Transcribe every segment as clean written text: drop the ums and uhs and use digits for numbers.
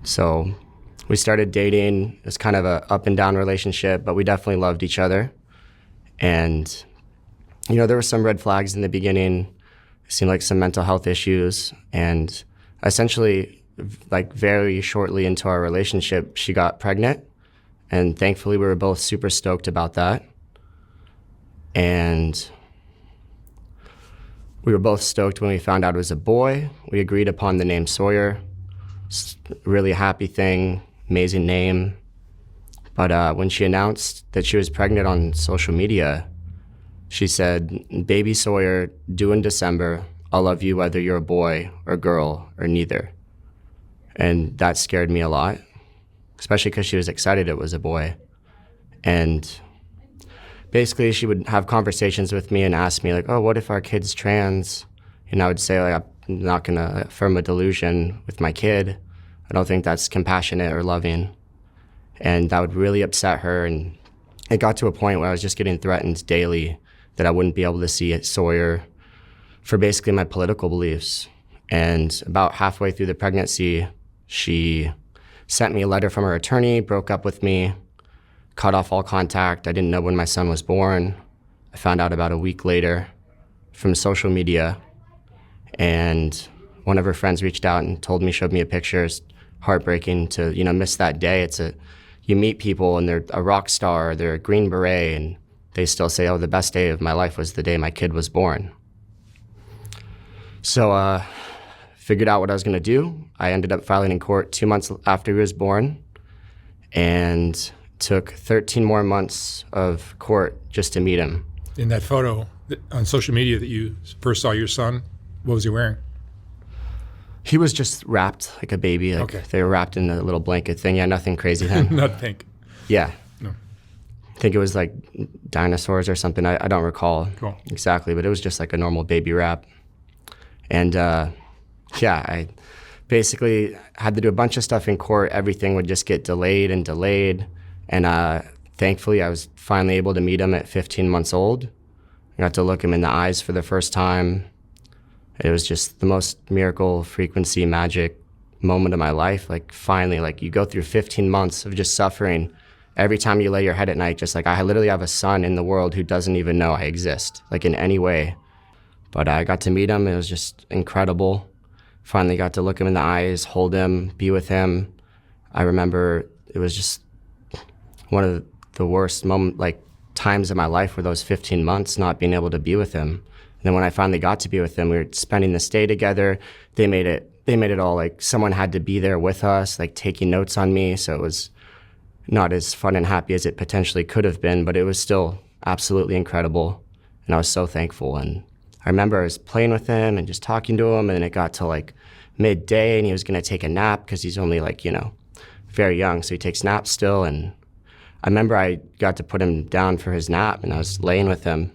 So we started dating. It was kind of a up and down relationship, but we definitely loved each other. And, there were some red flags in the beginning. It seemed like some mental health issues. And essentially, like very shortly into our relationship, she got pregnant. And thankfully, we were both super stoked about that. And we were both stoked when we found out it was a boy. We agreed upon the name Sawyer. It's a really happy thing, amazing name. But when she announced that she was pregnant on social media, she said, "Baby Sawyer, due in December. I'll love you whether you're a boy or girl or neither." And that scared me a lot, especially because she was excited it was a boy. And basically, she would have conversations with me and ask me, like, "Oh, what if our kid's trans?" And I would say, like, I'm not going to affirm a delusion with my kid. I don't think that's compassionate or loving. And that would really upset her. And it got to a point where I was just getting threatened daily that I wouldn't be able to see Sawyer for basically my political beliefs. And about halfway through the pregnancy, she sent me a letter from her attorney, broke up with me, cut off all contact. I didn't know when my son was born. I found out about a week later from social media. And one of her friends reached out and told me, showed me a picture. It's heartbreaking to, miss that day. You meet people and they're a rock star, they're a Green Beret, and they still say, "Oh, the best day of my life was the day my kid was born." So figured out what I was going to do. I ended up filing in court 2 months after he was born, and took 13 more months of court just to meet him. In that photo on social media that you first saw your son, what was he wearing? He was just wrapped like a baby. Okay. They were wrapped in a little blanket thing. Yeah, nothing crazy then. Not pink. Yeah. No. I think it was like dinosaurs or something. I don't recall exactly, but it was just like a normal baby wrap. And I basically had to do a bunch of stuff in court. Everything would just get delayed and delayed. And thankfully, I was finally able to meet him at 15 months old. I got to look him in the eyes for the first time. It was just the most miracle, frequency, magic moment of my life. Like, finally, you go through 15 months of just suffering. Every time you lay your head at night, just like, I literally have a son in the world who doesn't even know I exist, like in any way. But I got to meet him. It was just incredible. Finally got to look him in the eyes, hold him, be with him. I remember it was just one of the worst times of my life were those 15 months not being able to be with him. And then when I finally got to be with him, we were spending this day together. They made it all like someone had to be there with us, like taking notes on me. So it was not as fun and happy as it potentially could have been, but it was still absolutely incredible. And I was so thankful. And I remember I was playing with him and just talking to him, and it got to like midday and he was going to take a nap because he's only very young. So he takes naps still. And I remember I got to put him down for his nap, and I was laying with him,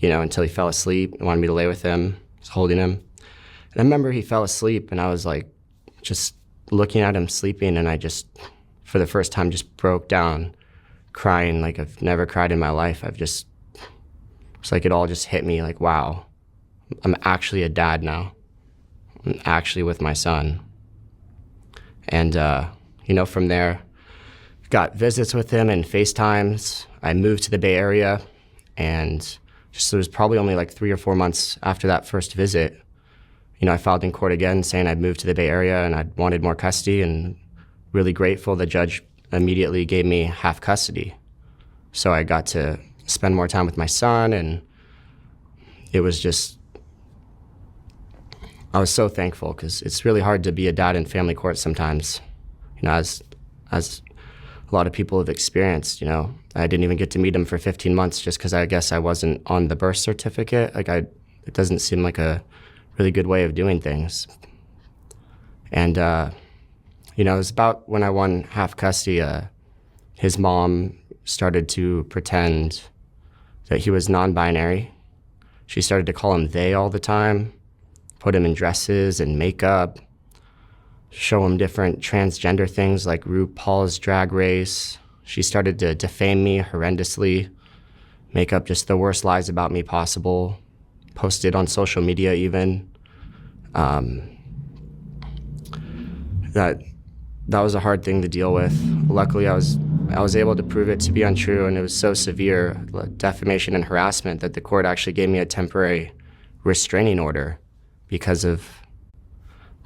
until he fell asleep and wanted me to lay with him, just holding him. And I remember he fell asleep, and I was like just looking at him sleeping, and I just, for the first time, just broke down crying like I've never cried in my life. It's like it all just hit me like, wow, I'm actually a dad now. I'm actually with my son. And, from there, got visits with him and FaceTimes. I moved to the Bay Area, and it was probably only like 3 or 4 months after that first visit, I filed in court again saying I'd moved to the Bay Area and I'd wanted more custody, and really grateful the judge immediately gave me half custody. So I got to spend more time with my son, and it was just, I was so thankful because it's really hard to be a dad in family court sometimes, as a lot of people have experienced. I didn't even get to meet him for 15 months just because I guess I wasn't on the birth certificate. It doesn't seem like a really good way of doing things. And, it was about when I won half custody, his mom started to pretend that he was non-binary. She started to call him they all the time, put him in dresses and makeup, show him different transgender things like RuPaul's Drag Race. She started to defame me horrendously, make up just the worst lies about me possible, post it on social media even. That that was a hard thing to deal with. Luckily, I was able to prove it to be untrue, and it was so severe, defamation and harassment, that the court actually gave me a temporary restraining order because of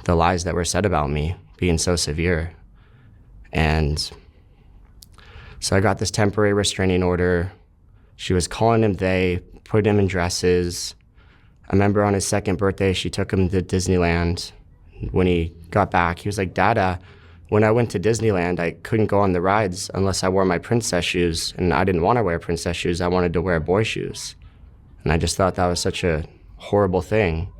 the lies that were said about me being so severe. And so I got this temporary restraining order. She was calling him they, put him in dresses. I remember on his second birthday, she took him to Disneyland. When he got back, he was like, Dada, when I went to Disneyland, I couldn't go on the rides unless I wore my princess shoes, and I didn't want to wear princess shoes. I wanted to wear boy shoes. And I just thought that was such a horrible thing.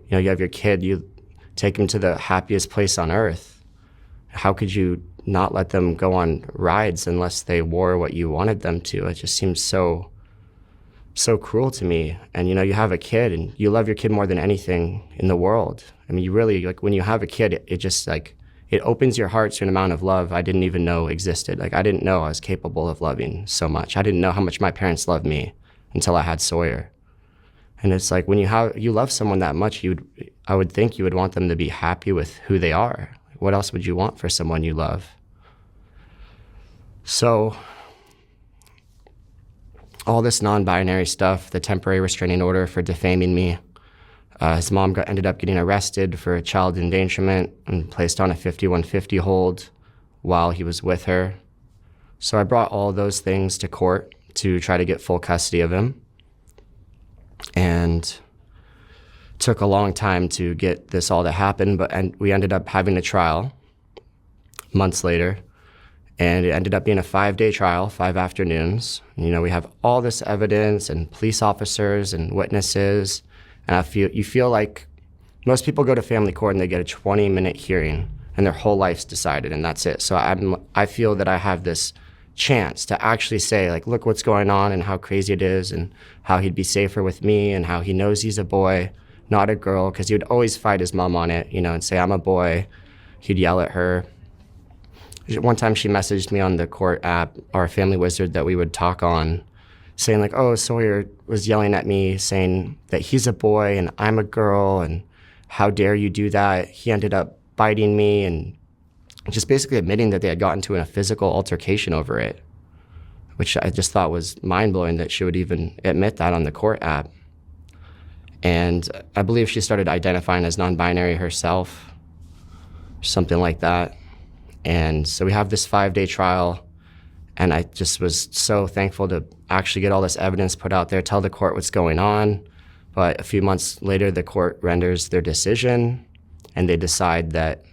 You know, you have your kid, you take him to the happiest place on earth. How could you not let them go on rides unless they wore what you wanted them to? It just seems so cruel to me. And you know, you have a kid and you love your kid more than anything in the world. I mean, you really, like, when you have a kid, it just like, it opens your heart to an amount of love I didn't even know existed. Like, I didn't know I was capable of loving so much. I didn't know how much my parents loved me until I had Sawyer. And it's like, when you love someone that much, I would think you would want them to be happy with who they are. What else would you want for someone you love? So all this non-binary stuff, the temporary restraining order for defaming me, his mom ended up getting arrested for child endangerment and placed on a 5150 hold while he was with her. So I brought all those things to court to try to get full custody of him. And took a long time to get this all to happen, but we ended up having a trial months later. And it ended up being a 5-day trial, 5 afternoons. You know, we have all this evidence and police officers and witnesses. And you feel like most people go to family court and they get a 20-minute hearing and their whole life's decided and that's it. So I feel that I have this chance to actually say, like, look what's going on and how crazy it is and how he'd be safer with me and how he knows he's a boy, not a girl, because he would always fight his mom on it, you know, and say, I'm a boy. He'd yell at her. One time she messaged me on the court app, our family wizard that we would talk on, saying like, oh, Sawyer was yelling at me saying that he's a boy and I'm a girl and how dare you do that. He ended up biting me and just basically admitting that they had gotten into a physical altercation over it, which I just thought was mind-blowing that she would even admit that on the court app. And I believe she started identifying as non-binary herself, something like that. And so we have this 5-day trial, and I just was so thankful to actually get all this evidence put out there, tell the court what's going on. But a few months later, the court renders their decision, and they decide that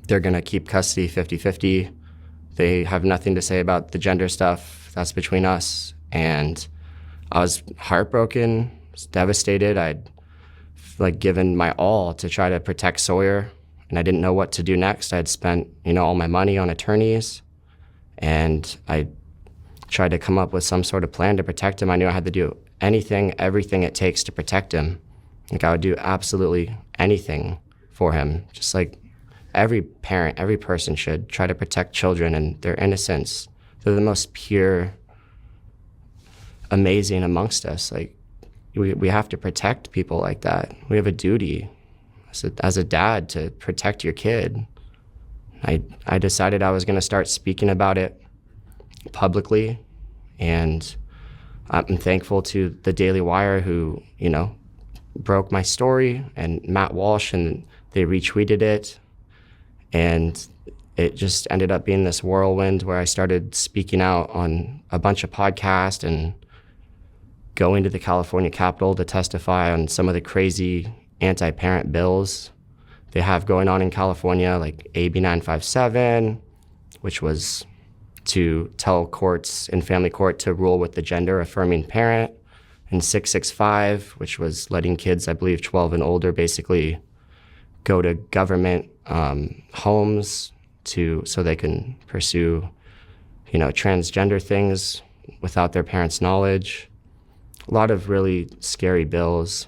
they're going to keep custody 50-50. They have nothing to say about the gender stuff. That's between us. And I was heartbroken, was devastated. I'd given my all to try to protect Sawyer, and I didn't know what to do next. I'd spent, all my money on attorneys, and I tried to come up with some sort of plan to protect him. I knew I had to do anything, everything it takes to protect him. I would do absolutely anything for him, just like every parent, every person should try to protect children and their innocence. They're the most pure, amazing amongst us. We have to protect people like that. We have a duty as a dad to protect your kid. I decided I was going to start speaking about it publicly, and I'm thankful to the Daily Wire who, broke my story, and Matt Walsh, and they retweeted it. And it just ended up being this whirlwind where I started speaking out on a bunch of podcasts and going to the California Capitol to testify on some of the crazy anti-parent bills they have going on in California, like AB 957, which was to tell courts in family court to rule with the gender-affirming parent, and 665, which was letting kids, I believe 12 and older, basically go to government homes so they can pursue, transgender things without their parents' knowledge. A lot of really scary bills.